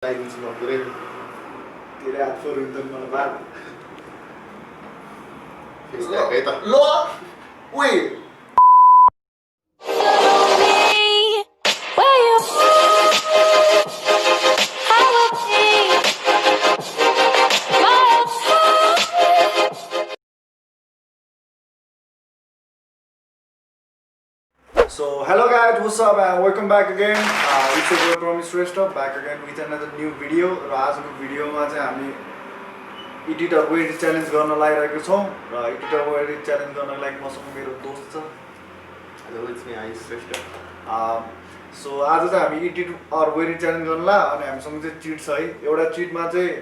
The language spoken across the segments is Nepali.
Tira haat voor hun dan maar waar. Wait. So hello guys, what's up and welcome back again. It's your boy Promise Shrestha back again with another new video. र आजको भिडियोमा चाहिँ हामी एडिटर वेट च्यालेन्ज गर्न लागिरहेको छौं र एडिटर वेट च्यालेन्ज गर्न लागि मसँग मेरो दोस्त छ. Hello, it's me, Ayush Shrestha. So आज चाहिँ हामी एडिटर वेट च्यालेन्ज गर्न ला अनि हामीसँग चाहिँ चिट छ है. एउटा चिटमा चाहिँ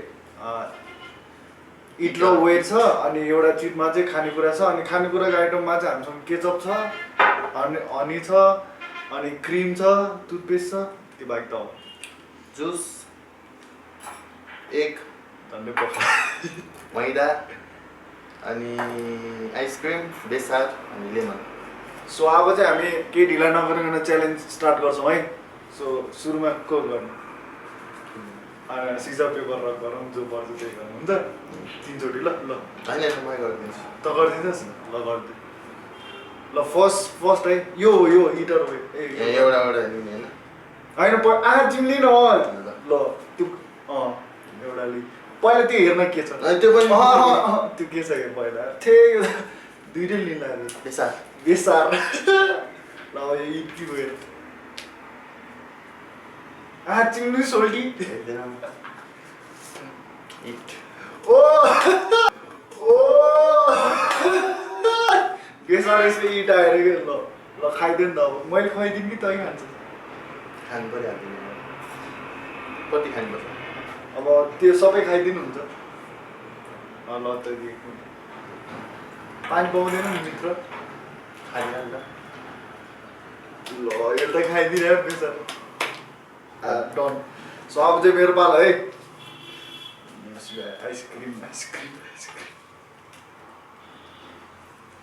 इट र वेट छ अनि एउटा चिटमा चाहिँ खानेकुरा छ अनि खानेकुराको आइटममा चाहिँ हामीसँग केचप छ अनि हनी छ अनि क्रिम छ टुथपेस्ट छ त्यो बाहेक त हो जुस, एग, धन्यवाद मैदा, अनि आइसक्रिम, बेसार अनि लेमन. सो अब चाहिँ हामी केही ढिला नगरिकन च्यालेन्ज स्टार्ट गर्छौँ है. सो सुरुमा को गर्ने सिजर पेपर रक गरौँ जो पर्छ त्यही गरौँ हुन्छ. तीनचोटि ल ल होइन म गरिदिन्छु. त गरिदिनुहोस् न ल गरिदिनु ल. फर्स्ट है यो इटर एउटा लिने होइन होइन तिमीले न ल त्यो एउटा लि पहिला त्यो हेर्न के छ त्यो पनि त्यो के छ हेर पहिला दुइटै लिन लाग्यो बेसार ल यो इट गयो तिमीले सोल्टी इट बेसार यसले इट आएर के ल खाइदियो नि त. अब मैले खुवाइदिनु कि तै खान्छ खानु पर्यो कति खानुपर्छ अब त्यो सबै खाइदिनु हुन्छ. ल त पानी पाउँदैन नि मित्र खाइहाल्छ. ल यो त खाइदिने बेसार डन. सो अब चाहिँ मेरो पालो है. आइसक्रिम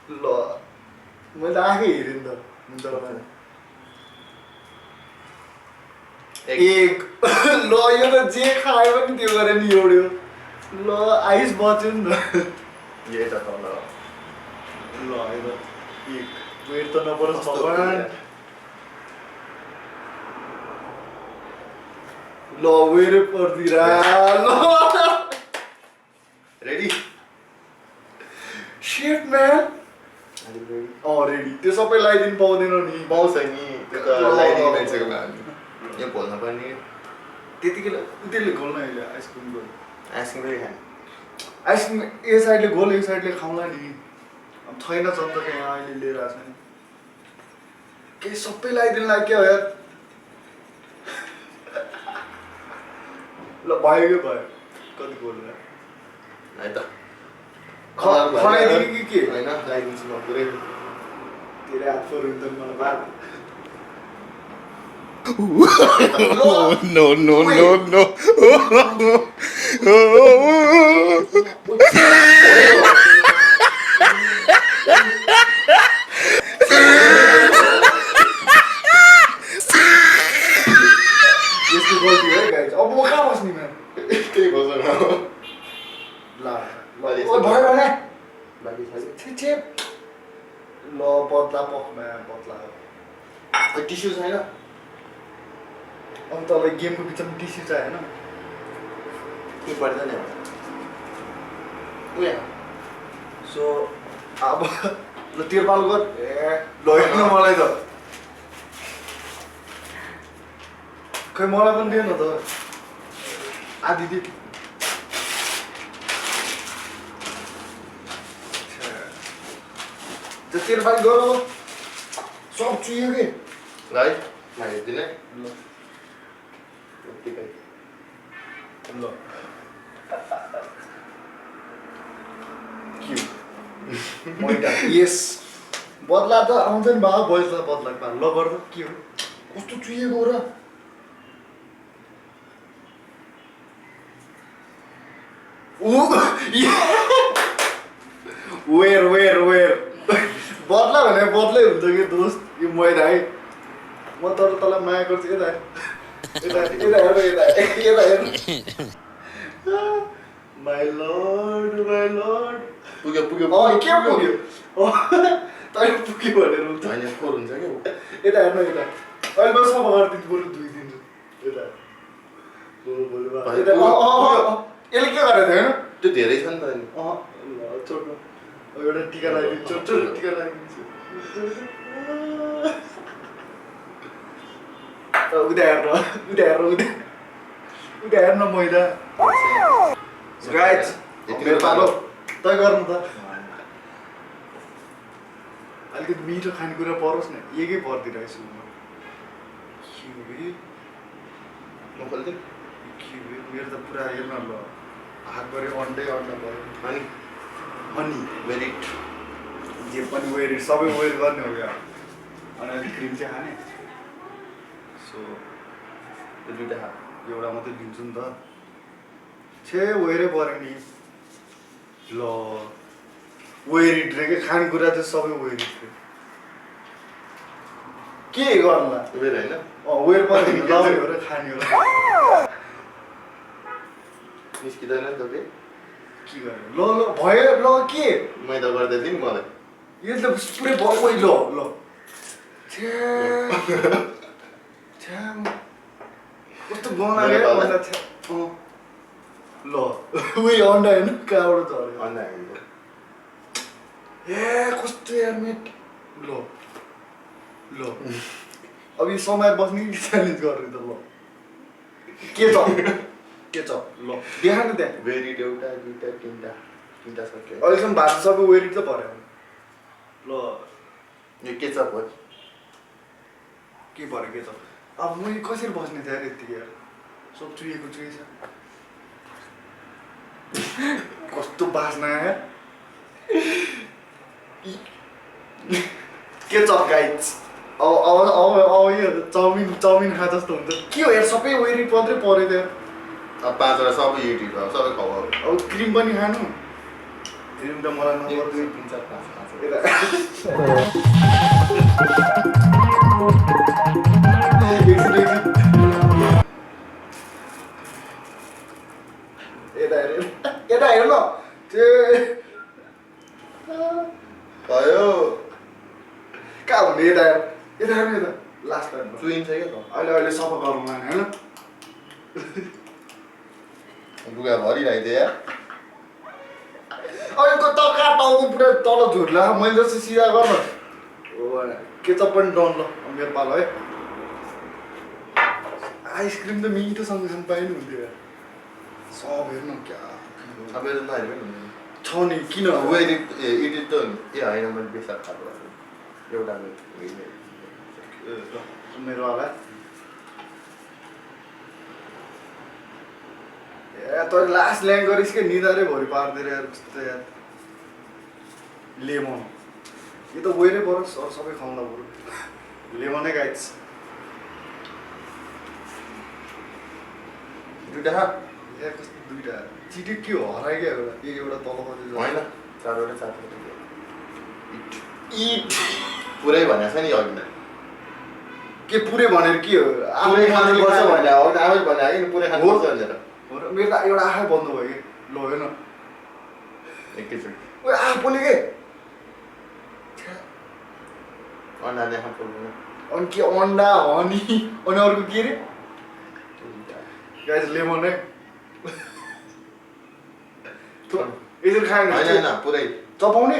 ल मैले त आँखै हेरेँ नि त हुन्छ एक ल यो त जे खायो पनि त्यो गरेर नि एउटो ल आइस बच्यो नि त. यही त तल ल यो त एक वेट त नपरोस् भगवान्. ल वेरै पर्दिरा ल रेडी शिट म्यान रेडी. त्यो सबै लगाइदिनु पाउँदैन नि. पाउँछ नि त्यो त लगाइदिनु मान्छेको हामी यो खोल्न पर्ने. त्यतिकै उतिले घोल्न अहिले आइसक्रिम घोल आइसक्रिम पनि खाने आइसक्रिम यो साइडले घोल यो साइडले खाउँला नि. अब छैन छ नि त यहाँ अहिले लिएर आएको छैन केही सबै लगाइदिनु लाग्यो क्या हो यार. ल भयो कति घोल है त खनाइदिने कि के होइन लगाइदिन्छु म पुरै. तेरो हात फोर हुन्छ मलाई बात. No. यस्तो गल्ती है गाइज. अब म कहाँ बस्ने म्याम त्यही बस्नु ल भयो भने बाँकी छ छेप ल पत्ला पखमा पत्ला टिस्यु छैन. अब तँलाई गेमको बिचमा टिस्यु चाहिएन के पर्दैन उयो. सो अब ल तिरपाल गर ल हेर्नु मलाई त खै मलाई पनि दिएन त आधी दि. तिरपाल गर सब चुयो के ल है म हेर्दिनँ है. ल यत्तिकै ल मैदा यस बदला त आउँछ नि बा बदला बदला ल गर्दा के हो कस्तो चुहिएको र वेयर बदला भने बदलै हुन्छ कि दोस्त. यो मैदा है म तर तँलाई माया गर्छु के त माई लर्ड पुग्यो के पुग्यो तैँले पुग्यो भनेर हुन्छ होइन फोर हुन्छ क्या यता हेर्नु यता अहिले म सफा गरिदिन्छु बरु धोइदिन्छु यता यसले के गरेको थियो होइन त्यो धेरै छ नि त अहिले छोड्नु एउटा टिका लगाइदिन्छु छोटो टिका लगाइदिन्छु उता हेर्न मैदा गाइज मेरो पालो तै गर्नु त अलिकति मिठो खानेकुरा परोस् न एकै पर्दिरहेछु म मेरो त पुरा हेर्न ल हातभरि अन्डै अन्डा भयो हनी मेरिट जे पनि वेयर सबै वेयर गर्ने हो क्या अनि अलिक क्रिम चाहिँ खाने सो त्यो दुइटा खा एउटा मात्रै दिन्छु नि त छे वेयरै पऱ्यो नि ल वेयर इट्रेकै खानेकुरा चाहिँ सबै वेयर इट्रे के गर्ला वेयर होइन वेयर पऱ्यो नि लाउने हो र खाने हो र निस्किँदैन नि त के गर्यो ल भयो ल के मैदा गर्दै थिएँ नि मलाई यो त पुरै भयो ल कस्तो गना ल उयो अन्डा हेर्नु कहाँबाट झऱ्यो अन्डा हाल्नु ए कस्तो यार मेट ल अब यो समय बस्ने कि च्यालेन्ज गर्ने त ल के छ ल देखा न त्यहाँ वेरिट एउटा दुइटा तिनटा सक्यो अहिलेसम्म भात सबै वेरिट त पऱ्यो ल यो केचप हो के पऱ्यो के छ अब म कसरी बस्ने थिएँ यार यत्तिकै यार सब चुहिएको छ कस्तो बास्ना यार के छ गाइज अब यो चाउमिन खा जस्तो हुन्छ के हो यार सबै वेरिट मात्रै पऱ्यो त्यहाँ अब 5 वटा सबै युट्युब हो सबै खबर अब क्रिम पनि खानु क्रिम त मलाई नम्बर 2 3 4 यता हेर न भयो कहाँ हुने यता हेर्नु यता लास्ट टाइम चुइन्छ क्या त अहिले सफा गरौँ लाने होइन लुगा भरिरहेको थियो यार अहिलेको त कहाँ टाउको पुरा तल झुर्ला मैले जस्तो सिधा गर्न केचप पनि डाउन ल मेरो पालो है आइसक्रिम त मिठोसँग खानु पाएँ नि हुन्थ्यो यार सब हेर्नु क्या अब यो त नहेरे पनि हुँदैन छ नि किन वेरिट एडिट त ए होइन मैले बेसार खाएको एउटा मेरो होला ए तैँले लास्ट ल्याङ गरिस् क्या निधारै भरि पारिदिएर यार कस्तो यार लेमन यो त वेरै परोस् अरू सबै खाउँदा बरु लेमनै गाइड्स दुइटा खा ए कस्तो दुइटा चिटिक के हो हराइ क्या एउटा तल होइन 4 वटा इट पुरै भनेको छ नि अघि नै के पुरै भनेर के हो पुरै खानुपर्छ भने हो आफै भने कि पुरै खानुपर्छ भनेर मेरो त एउटा आँखै बन्द भयो कि ल हेर्न एकैचोटि ओ आँखा पोल्यो के अन्डा खानुपर्दैन अनि के अन्डा हनी अनि अर्को के अरे गाइस लेमन है यसरी खाएन होइन पुरै चपाउने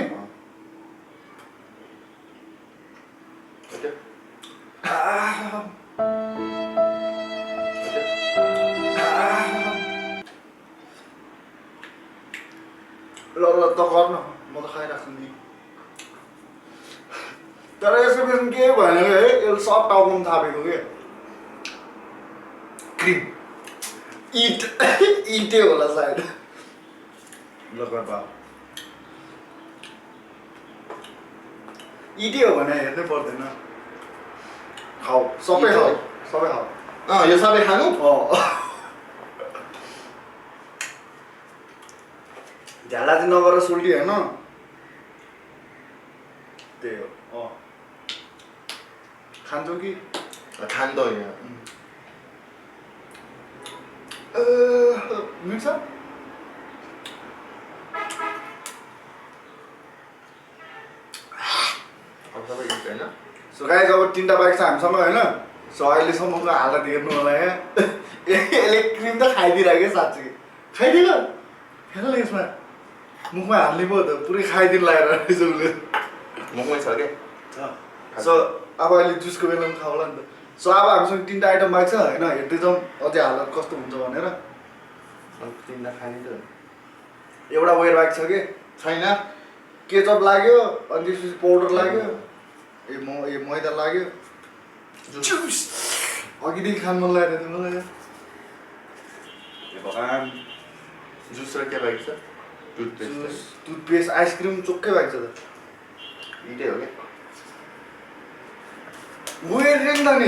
ल त गर्न म त खाइराख्छु नि तर यसको बेसी के भनेको है यसले सब टाउकोमा थापेको के क्रिम इटै होला सायद ल गर्दा इटै हो भने हेर्नै पर्दैन खाऊ सबै खाऊ यो सबै खानु झ्याला चाहिँ नगरेर सोल्टी होइन त्यही हो खान्छौ कि खान्छ होइन मिल्छ सो गाइस अब 3टा बाइक छ हामीसँग होइन सो अहिलेसम्मको हालत हेर्नु होला यहाँ यसले क्रिम त खाइदिइरहेको साँच्चै खाइदिन हेर न यसमा मुखमा हाल्ने पो त पुरै खाइदिनु लागेर रहेछ उसले मुखमै छ क्या सो अब अहिले जुसको बेलामा खाउला नि त सो अब हामीसँग 3टा आइटम बाइक छ होइन हेर्दै जाउँ अझै हालत कस्तो हुन्छ भनेर 3टा खाने त एउटा वेयर बाइक छ कि छैन केचप लाग्यो अनि त्यसपछि पाउडर लाग्यो ए मैदा लाग्यो जुस अघिदेखि खानु मन लागेको थियो मलाई भगवान् जुस र के बाइक छ टुथपेस्ट टुथपेस्ट आइसक्रिम चोक्कै बाइक छ त इटै हो क्या वेयर रेन त नि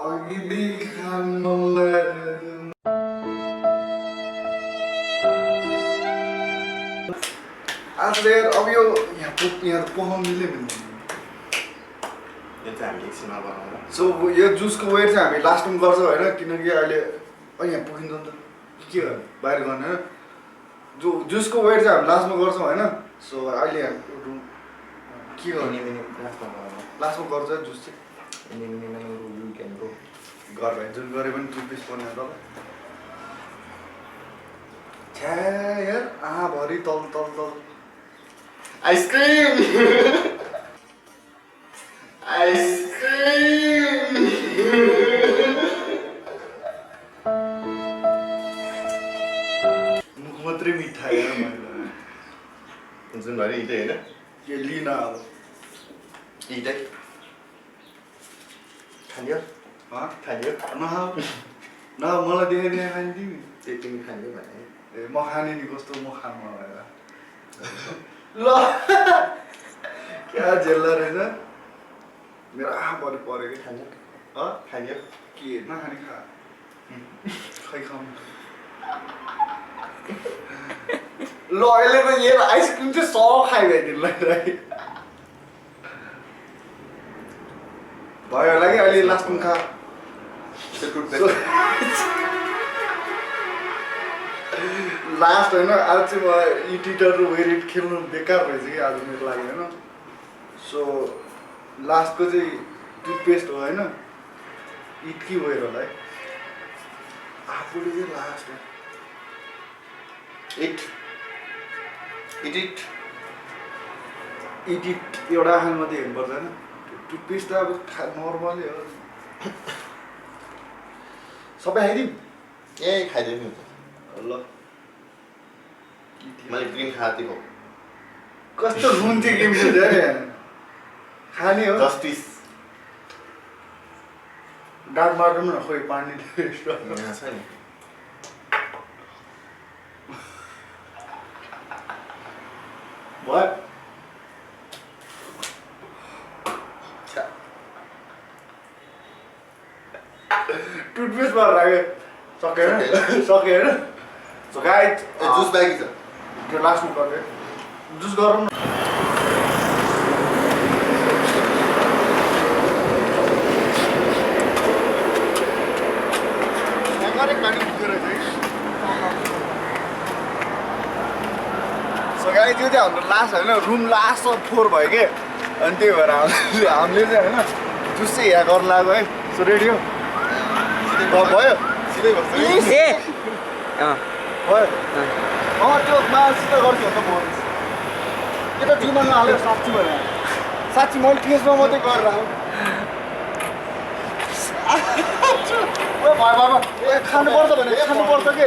अघिदेखि खानु मन लागेको थियो आज यार अब यो यहाँ त पकाउनु मिल्यो नि यो चाहिँ हामी एकछिनमा बनाउँला सो यो जुसको वेट चाहिँ हामी लास्टमा गर्छौँ होइन किनकि अहिले यहाँ पुगिन्छ नि त के गर्नु बाहिर गर्ने होइन जुसको वेट चाहिँ हामी लास्टमा गर्छौँ होइन सो अहिले के गर्ने लास्टमा गर्छ जुस चाहिँ घर भाइ जुन गरे पनि टुथपेस्ट पर्ने त छ्या यार भरि तल तल तल आइसक्रिम आइसक्रिम मुख मात्रै मिठा यार मैले जुन भरि इटै होइन के लिन अब इटै खानियो खानियो न मलाई देखाइदिए खाने तिमी त्यही तिमी खानियो भने ए म खाने नि कस्तो म खानु मलाई ल क्या झेल्ला रहेछ मेरो आँपहरू पऱ्यो कि खानियो खानियो के नखाने खा खै खाउँ ल अहिले त यो आइसक्रिम चाहिँ सब खाइदिनु लगाइरहेको भयो होला कि अहिले लास्टमा खा लास्ट होइन आज चाहिँ म इटिटर र वेरिट खेल्नु बेकार रहेछ कि आज मेरो लागि होइन सो लास्टको चाहिँ टुथपेस्ट हो होइन इट कि वेयर होला है आफूले चाहिँ लास्ट इट एउटा खानु मात्रै हेर्नुपर्छ होइन टुथपेस्ट त अब नर्मलै हो सबै खाइदिउँ ए खाइदिनु नि ल मैले क्रिम खाएको थिएँ कस्तो रुन चाहिँ गेम खेल्छ अरे खाने हो जस्टिस डाक मार्नु न खोइ पानी यहाँ छ नि भयो टुथपेस्ट भएर राख्यो सक्यो होइन सक्यो होइन सो गाइड जुस बाँकी छ त्यो लास्टमा गर्थ्यो जुस गरौँ न सो गाइड यो चाहिँ हाम्रो लास्ट होइन रुम लास्ट 4 भयो कि अनि त्यही भएर हामीले चाहिँ होइन जुस चाहिँ यहाँ गर्न लाग्यो है सो रेडी हो भयो सिधै गर्छ भयो त्यो मासित गर्छु त म के त जीवनमा हाल्यो साँच्ची भने साँच्ची मैले टेस्टमा मात्रै गरेर आऊ भयो ए खानुपर्छ भने खानुपर्छ के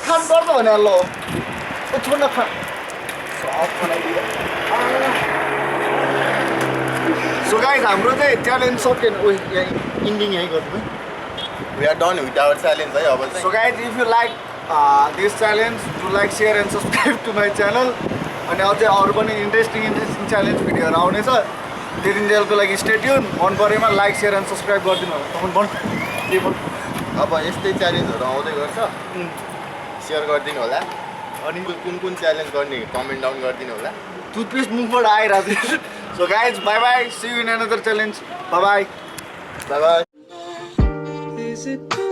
खानुपर्छ भने ल छोड्न खा सो गाइस हाम्रो चाहिँ च्यालेन्ज सकेन ओ यहाँ इन्डिङ यहीँ गर्नु We are done with our challenge है अब चाहिँ So guys, if you like this challenge, do like, share and subscribe to my channel. अनि अझै अरू पनि इन्ट्रेस्टिङ च्यालेन्ज भिडियोहरू आउनेछ त्यतिन्जेलको लागि स्टे ट्युन मन परेमा लाइक सेयर एन्ड सब्सक्राइब गरिदिनु होला अब यस्तै च्यालेन्जहरू आउँदै गर्छ सेयर गरिदिनु होला अनि कुन च्यालेन्ज गर्ने कमेन्ट डाउन गरिदिनु होला टुथपेस्ट मुखबाट आइरहेको थियो so guys bye bye, see you in another challenge, bye bye. Bye bye. Is it